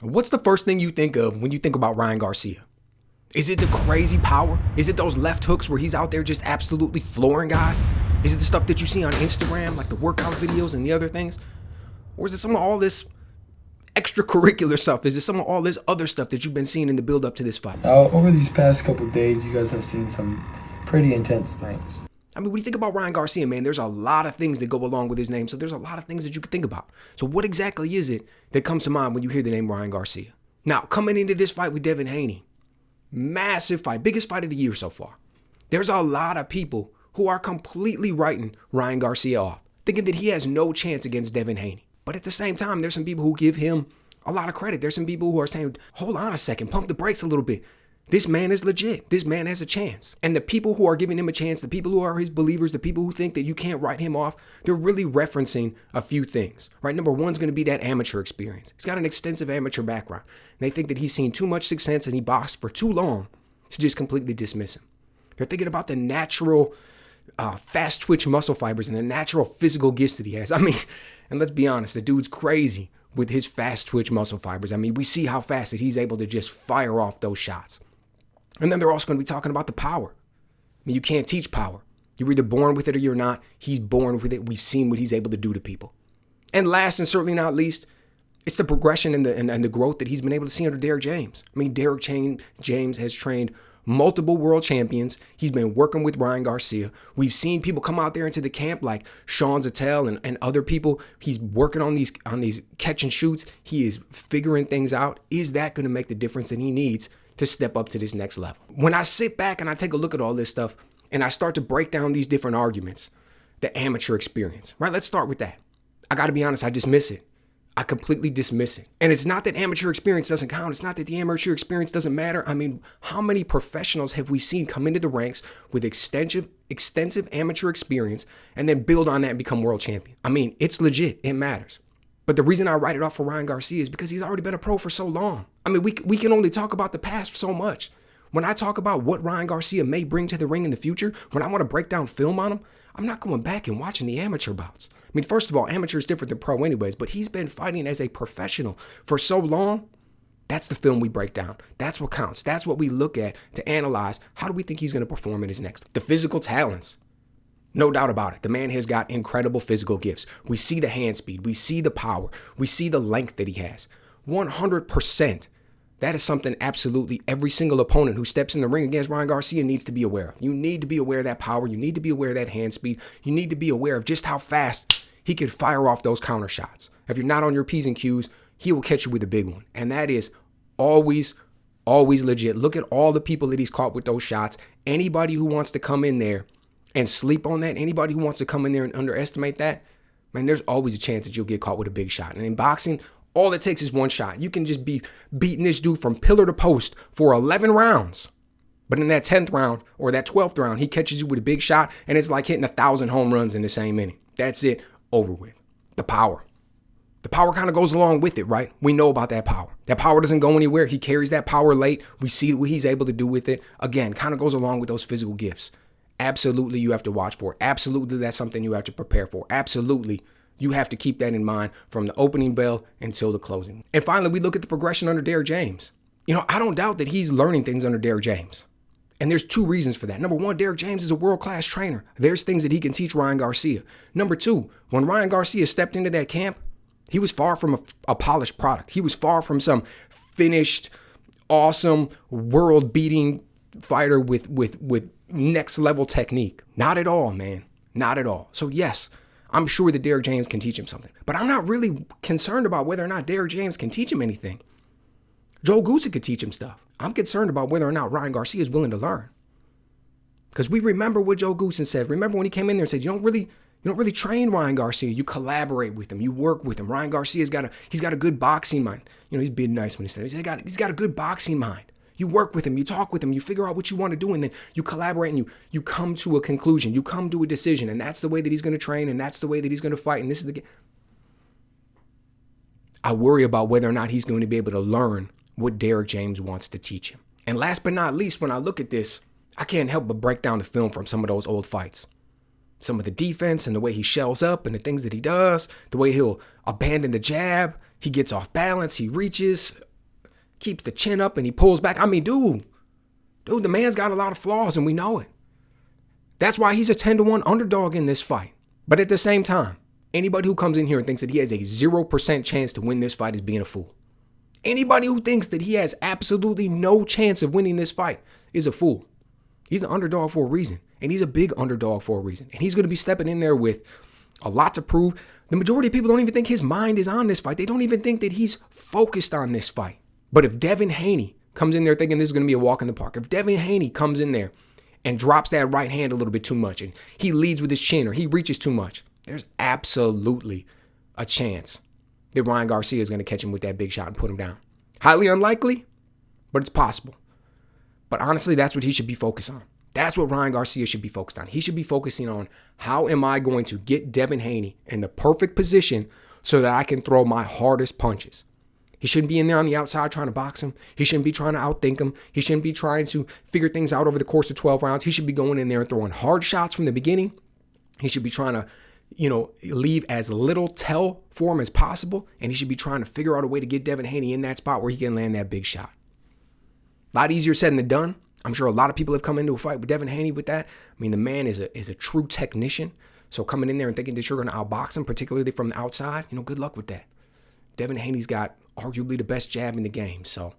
What's the first thing you think of when you think about Ryan Garcia? Is it the crazy power? Is it those left hooks where he's out there just absolutely flooring guys? Is it the stuff that you see on Instagram, like the workout videos and the other things? Or is it some of all this extracurricular stuff? Is it some of all this other stuff that you've been seeing in the build up to this fight? Now, over these past couple of days, you guys have seen some pretty intense things. I mean, when you think about Ryan Garcia, man, there's a lot of things that go along with his name. So there's a lot of things that you could think about. So what exactly is it that comes to mind when you hear the name Ryan Garcia? Now, coming into this fight with Devin Haney, massive fight, biggest fight of the year so far. There's a lot of people who are completely writing Ryan Garcia off, thinking that he has no chance against Devin Haney. But at the same time, there's some people who give him a lot of credit. There's some people who are saying, hold on a second, pump the brakes a little bit. This man is legit. This man has a chance. And the people who are giving him a chance, the people who are his believers, the people who think that you can't write him off, they're really referencing a few things, right? Number one's going to be that amateur experience. He's got an extensive amateur background. And they think that he's seen too much success and he boxed for too long to just completely dismiss him. They're thinking about the natural fast twitch muscle fibers and the natural physical gifts that he has. I mean, and let's be honest, the dude's crazy with his fast twitch muscle fibers. I mean, we see how fast that he's able to just fire off those shots. And then they're also going to be talking about the power. I mean, you can't teach power. You're either born with it or you're not. He's born with it. We've seen what he's able to do to people. And last and certainly not least, it's the progression and the growth that he's been able to see under Derrick James. I mean, Derrick James has trained multiple world champions. He's been working with Ryan Garcia. We've seen people come out there into the camp like Sean Zattel and other people. He's working on these catch and shoots. He is figuring things out. Is that going to make the difference that he needs to step up to this next level? When I sit back and I take a look at all this stuff and I start to break down these different arguments, the amateur experience, right? Let's start with that. I got to be honest, I dismiss it. I completely dismiss it. And it's not that amateur experience doesn't count. It's not that the amateur experience doesn't matter. I mean, how many professionals have we seen come into the ranks with extensive amateur experience and then build on that and become world champion? I mean, it's legit. It matters. But the reason I write it off for Ryan Garcia is because he's already been a pro for so long. I mean, we can only talk about the past so much. When I talk about what Ryan Garcia may bring to the ring in the future, when I want to break down film on him, I'm not going back and watching the amateur bouts. I mean, first of all, amateur is different than pro anyways, but he's been fighting as a professional for so long. That's the film we break down. That's what counts. That's what we look at to analyze. How do we think he's going to perform in his next? The physical talents. No doubt about it. The man has got incredible physical gifts. We see the hand speed. We see the power. We see the length that he has. 100%. That is something absolutely every single opponent who steps in the ring against Ryan Garcia needs to be aware of. You need to be aware of that power. You need to be aware of that hand speed. You need to be aware of just how fast he can fire off those counter shots. If you're not on your P's and Q's, he will catch you with a big one. And that is always legit. Look at all the people that he's caught with those shots. Anybody who wants to come in there and sleep on that, anybody who wants to come in there and underestimate that, man, there's always a chance that you'll get caught with a big shot. And in boxing, all it takes is one shot. You can just be beating this dude from pillar to post for 11 rounds. But in that 10th round or that 12th round, he catches you with a big shot, and it's like hitting 1,000 home runs in the same inning. That's it, over with. The power. The power kind of goes along with it, right? We know about that power. That power doesn't go anywhere. He carries that power late. We see what he's able to do with it. Again, kind of goes along with those physical gifts. Absolutely, you have to watch for. Absolutely, that's something you have to prepare for. Absolutely, you have to keep that in mind from the opening bell until the closing. And finally, we look at the progression under Derrick James. You know, I don't doubt that he's learning things under Derrick James. And there's two reasons for that. Number one, Derrick James is a world-class trainer. There's things that he can teach Ryan Garcia. Number two, when Ryan Garcia stepped into that camp, he was far from a polished product. He was far from some finished, awesome, world-beating fighter with next-level technique. Not at all, man. Not at all. So yes, I'm sure that Derrick James can teach him something. But I'm not really concerned about whether or not Derrick James can teach him anything. Joe Gucci could teach him stuff. I'm concerned about whether or not Ryan Garcia is willing to learn. Because we remember what Joe Gucci said. Remember when he came in there and said, you don't really train Ryan Garcia. You collaborate with him. You work with him. Ryan Garcia's got a good boxing mind. You know, he's being nice when he said it. He's got a good boxing mind. You work with him, you talk with him, you figure out what you want to do, and then you collaborate and you come to a conclusion. You come to a decision, and that's the way that he's going to train, and that's the way that he's going to fight, and this is the... I worry about whether or not he's going to be able to learn what Derrick James wants to teach him. And last but not least, when I look at this, I can't help but break down the film from some of those old fights. Some of the defense and the way he shells up and the things that he does, the way he'll abandon the jab, he gets off balance, he reaches... keeps the chin up and he pulls back. I mean, dude, the man's got a lot of flaws and we know it. That's why he's a 10-1 underdog in this fight. But at the same time, anybody who comes in here and thinks that he has a 0% chance to win this fight is being a fool. Anybody who thinks that he has absolutely no chance of winning this fight is a fool. He's an underdog for a reason, and he's a big underdog for a reason. And he's going to be stepping in there with a lot to prove. The majority of people don't even think his mind is on this fight. They don't even think that he's focused on this fight. But if Devin Haney comes in there thinking this is going to be a walk in the park, if Devin Haney comes in there and drops that right hand a little bit too much and he leads with his chin or he reaches too much, there's absolutely a chance that Ryan Garcia is going to catch him with that big shot and put him down. Highly unlikely, but it's possible. But honestly, that's what he should be focused on. That's what Ryan Garcia should be focused on. He should be focusing on how am I going to get Devin Haney in the perfect position so that I can throw my hardest punches. He shouldn't be in there on the outside trying to box him. He shouldn't be trying to outthink him. He shouldn't be trying to figure things out over the course of 12 rounds. He should be going in there and throwing hard shots from the beginning. He should be trying to leave as little tell for him as possible. And he should be trying to figure out a way to get Devin Haney in that spot where he can land that big shot. A lot easier said than done. I'm sure a lot of people have come into a fight with Devin Haney with that. I mean, the man is a true technician. So coming in there and thinking that you're going to outbox him, particularly from the outside, good luck with that. Devin Haney's got arguably the best jab in the game. So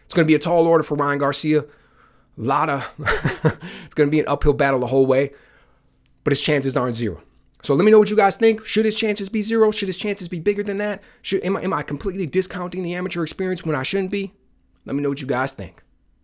it's going to be a tall order for Ryan Garcia. It's going to be an uphill battle the whole way, but his chances aren't zero. So let me know what you guys think. Should his chances be zero? Should his chances be bigger than that? Am I completely discounting the amateur experience when I shouldn't be? Let me know what you guys think.